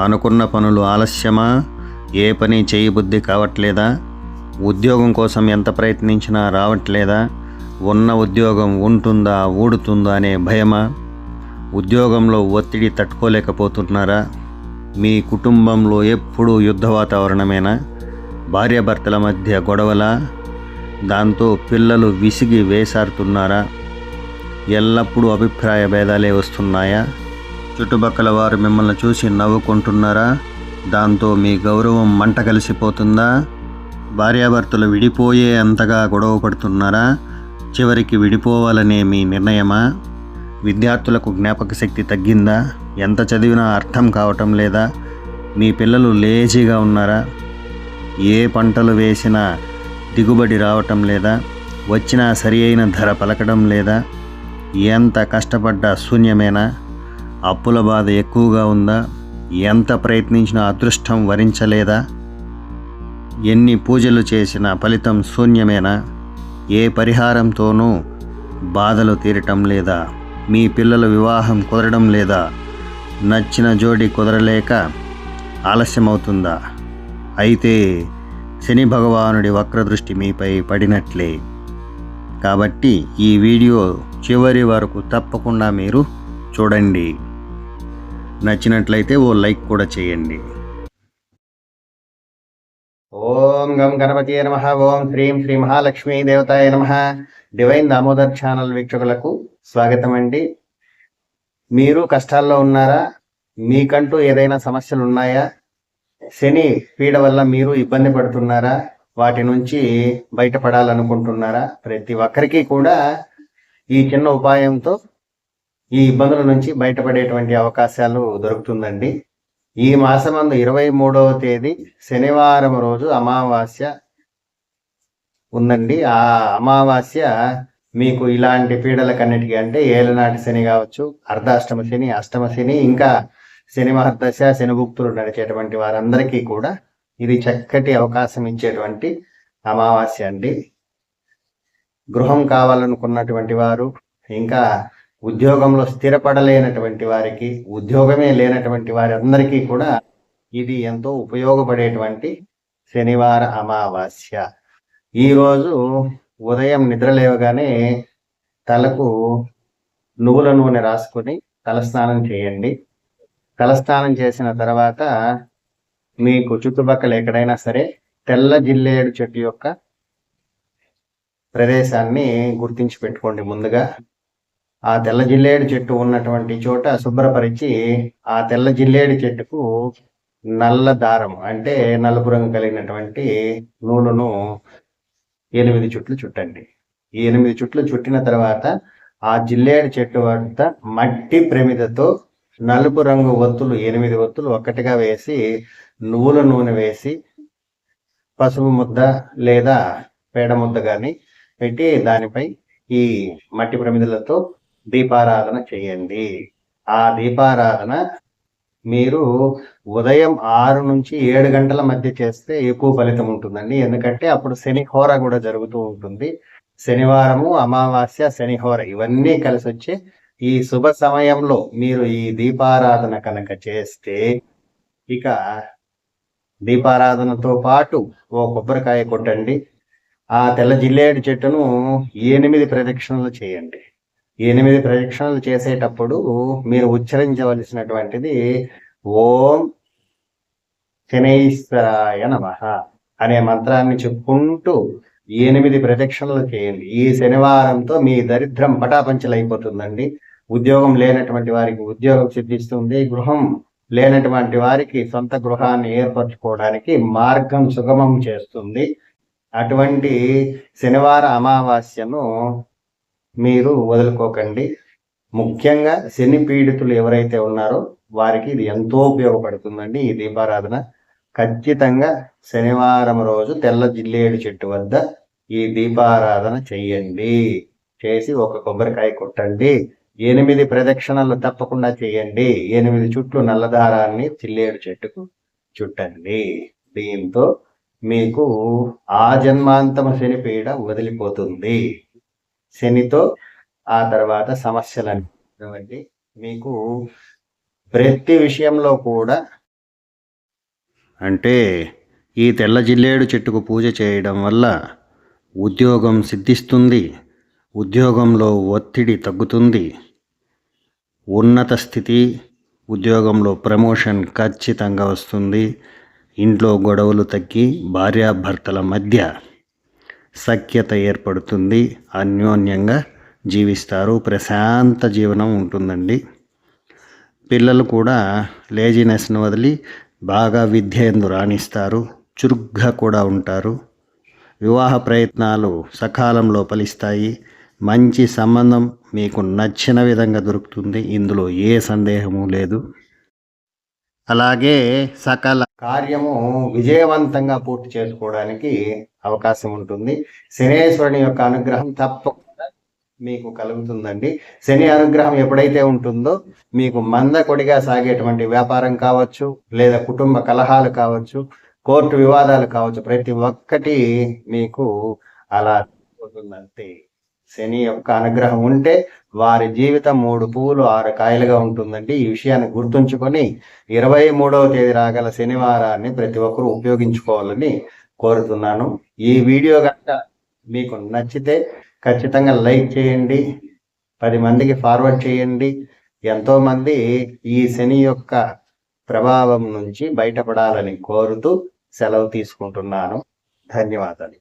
అనుకున్న పనులు ఆలస్యమా? ఏ పని చేయబుద్ధి కావట్లేదా? ఉద్యోగం కోసం ఎంత ప్రయత్నించినా రావట్లేదా? ఉన్న ఉద్యోగం ఉంటుందా ఊడుతుందా అనే భయమా? ఉద్యోగంలో ఒత్తిడి తట్టుకోలేకపోతున్నారా? మీ కుటుంబంలో ఎప్పుడూ యుద్ధ వాతావరణమేనా? భార్యాభర్తల మధ్య గొడవలా? దాంతో పిల్లలు విసిగి వేసారుతున్నారా? ఎల్లప్పుడూ అభిప్రాయ భేదాలే వస్తున్నాయా? చుట్టుపక్కల వారు మిమ్మల్ని చూసి నవ్వుకుంటున్నారా? దాంతో మీ గౌరవం మంట కలిసిపోతుందా? భార్యాభర్తలు విడిపోయే అంతగా గొడవ పడుతున్నారా? చివరికి విడిపోవాలనే మీ నిర్ణయమా? విద్యార్థులకు జ్ఞాపక శక్తి తగ్గిందా? ఎంత చదివినా అర్థం కావటం లేదా? మీ పిల్లలు లేజీగా ఉన్నారా? ఏ పంటలు వేసినా దిగుబడి రావటం లేదా? వచ్చినా సరి అయిన ధర పలకడం లేదా? ఎంత కష్టపడ్డా శూన్యమేనా? అప్పుల బాధ ఎక్కువగా ఉందా? ఎంత ప్రయత్నించినా అదృష్టం వరించలేదా? ఎన్ని పూజలు చేసినా ఫలితం శూన్యమేనా? ఏ పరిహారంతోనూ బాధలు తీరటం లేదా? మీ పిల్లల వివాహం కుదరడం లేదా? నచ్చిన జోడి కుదరలేక ఆలస్యమవుతుందా? అయితే శని భగవానుడి వక్రదృష్టి మీపై పడినట్లే. కాబట్టి ఈ వీడియో చివరి వరకు తప్పకుండా మీరు చూడండి. నచ్చినట్లయితే ఓ లైక్ కూడా చేయండి. ఓం గం గణపతి నమః. ఓం శ్రీం శ్రీ మహాలక్ష్మీ దేవతాయ నమః. డివైన్ దామోదర్ ఛానల్ వీక్షకులకు స్వాగతం అండి. మీరు కష్టాల్లో ఉన్నారా? మీకంటూ ఏదైనా సమస్యలు ఉన్నాయా? శని పీడ వల్ల మీరు ఇబ్బంది పడుతున్నారా? వాటి నుంచి బయటపడాలనుకుంటున్నారా? ప్రతి ఒక్కరికి కూడా ఈ చిన్న ఉపాయంతో ఈ ఇబ్బందుల నుంచి బయటపడేటువంటి అవకాశాలు దొరుకుతుందండి. ఈ మాసమందు 23వ తేదీ శనివారం రోజు అమావాస్య ఉందండి. ఆ అమావాస్య మీకు ఇలాంటి పీడలకన్నిటికీ అంటే ఏలనాటి శని కావచ్చు, అర్ధాష్టమ శని, అష్టమ శని, ఇంకా శని మహర్దశ, శని భుక్తులు నడిచేటువంటి వారందరికీ కూడా ఇది చక్కటి అవకాశం ఇచ్చేటువంటి అమావాస్య అండి. గృహం కావాలనుకున్నటువంటి వారు, ఇంకా ఉద్యోగంలో స్థిరపడలేనటువంటి వారికి, ఉద్యోగమే లేనటువంటి వారి అందరికీ కూడా ఇది ఎంతో ఉపయోగపడేటువంటి శనివార అమావాస్య. ఈరోజు ఉదయం నిద్ర లేవగానే తలకు నువ్వుల నూనె రాసుకొని తలస్నానం చేయండి. తలస్నానం చేసిన తర్వాత మీకు చుట్టుపక్కల ఎక్కడైనా సరే తెల్ల జిల్లేడు చెట్టు యొక్క ప్రదేశాన్ని గుర్తించి పెట్టుకోండి. ముందుగా ఆ తెల్ల జిల్లేడు చెట్టు ఉన్నటువంటి చోట శుభ్రపరిచి ఆ తెల్ల జిల్లేడు చెట్టుకు నల్ల దారం అంటే నలుపు రంగు కలిగినటువంటి నూలును 8 చుట్లు చుట్టండి. ఈ 8 చుట్లు చుట్టిన తర్వాత ఆ జిల్లేడు చెట్టు వద్ద మట్టి ప్రమిదతో నలుపు రంగు ఒత్తులు 8 ఒత్తులు ఒక్కటిగా వేసి నువ్వుల నూనె వేసి పసుపు ముద్ద లేదా పేడ ముద్ద కానీ పెట్టి దానిపై ఈ మట్టి ప్రమిదలతో దీపారాధన చేయండి. ఆ దీపారాధన మీరు ఉదయం 6 నుంచి 7 గంటల మధ్య చేస్తే ఎక్కువ ఫలితం ఉంటుందండి. ఎందుకంటే అప్పుడు శనిహోర కూడా జరుగుతూ ఉంటుంది. శనివారము, అమావాస్య, శనిహోర ఇవన్నీ కలిసి వచ్చి ఈ శుభ సమయంలో మీరు ఈ దీపారాధన కనుక చేస్తే ఇక దీపారాధనతో పాటు ఓ కొబ్బరికాయ కొట్టండి. ఆ తెల్ల జిల్లేడు చెట్టును 8 ప్రదక్షిణలు చేయండి. 8 ప్రదక్షిణలు చేసేటప్పుడు మీరు ఉచ్చరించవలసినటువంటిది ఓం శనైశ్వరాయ నమః అనే మంత్రాన్ని చెప్పుకుంటూ 8 ప్రదక్షిణలు చేయండి. ఈ శనివారంతో మీ దరిద్రం పటాపంచలైపోతుందండి. ఉద్యోగం లేనటువంటి వారికి ఉద్యోగం సిద్ధిస్తుంది. గృహం లేనటువంటి వారికి సొంత గృహాన్ని ఏర్పరచుకోవడానికి మార్గం సుగమం చేస్తుంది. అటువంటి శనివార అమావాస్యను మీరు వదులుకోకండి. ముఖ్యంగా శని పీడితులు ఎవరైతే ఉన్నారో వారికి ఇది ఎంతో ఉపయోగపడుతుందండి. ఈ దీపారాధన ఖచ్చితంగా శనివారం రోజు తెల్ల జిల్లేడు చెట్టు వద్ద ఈ దీపారాధన చెయ్యండి. చేసి ఒక కొబ్బరికాయ కొట్టండి. 8 ప్రదక్షిణలు తప్పకుండా చేయండి. 8 చుట్లు నల్లదారాన్ని జిల్లేడు చెట్టుకు చుట్టండి. దీంతో మీకు ఆ జన్మాంతమ శని పీడ వదిలిపోతుంది. శనితో ఆ తర్వాత సమస్యలన్నీ మీకు ప్రతి విషయంలో కూడా అంటే ఈ తెల్ల జిల్లేడు చెట్టుకు పూజ చేయడం వల్ల ఉద్యోగం సిద్ధిస్తుంది, ఉద్యోగంలో ఒత్తిడి తగ్గుతుంది, ఉన్నత స్థితి, ఉద్యోగంలో ప్రమోషన్ ఖచ్చితంగా వస్తుంది, ఇంట్లో గొడవలు తగ్గి భార్యాభర్తల మధ్య సఖ్యత ఏర్పడుతుంది, అన్యోన్యంగా జీవిస్తారు, ప్రశాంత జీవనం ఉంటుందండి. పిల్లలు కూడా లేజినెస్ను వదిలి బాగా విద్య యందు రాణిస్తారు, చురుగ్గా కూడా ఉంటారు. వివాహ ప్రయత్నాలు సకాలంలో ఫలిస్తాయి, మంచి సంబంధం మీకు నచ్చిన విధంగా దొరుకుతుంది, ఇందులో ఏ సందేహము లేదు. అలాగే సకల కార్యము విజయవంతంగా పూర్తి చేసుకోవడానికి అవకాశం ఉంటుంది. శనేశ్వరుని యొక్క అనుగ్రహం తప్పకుండా మీకు కలుగుతుందండి. శని అనుగ్రహం ఎప్పుడైతే ఉంటుందో మీకు మందకొడిగా సాగేటువంటి వ్యాపారం కావచ్చు, లేదా కుటుంబ కలహాలు కావచ్చు, కోర్టు వివాదాలు కావచ్చు, ప్రతి ఒక్కటి మీకు అలా పోతుందంటే శని యొక్క అనుగ్రహం ఉంటే వారి జీవితం 3 పువ్వులు 6 కాయలుగా ఉంటుందండి. ఈ విషయాన్ని గుర్తుంచుకొని 23వ తేదీ రాగల శనివారాన్ని ప్రతి ఒక్కరూ ఉపయోగించుకోవాలని కోరుతున్నాను. ఈ వీడియో కనుక మీకు నచ్చితే ఖచ్చితంగా లైక్ చేయండి, 10 మందికి ఫార్వర్డ్ చేయండి. ఎంతోమంది ఈ శని యొక్క ప్రభావం నుంచి బయటపడాలని కోరుతూ సెలవు తీసుకుంటున్నాను. ధన్యవాదాలు.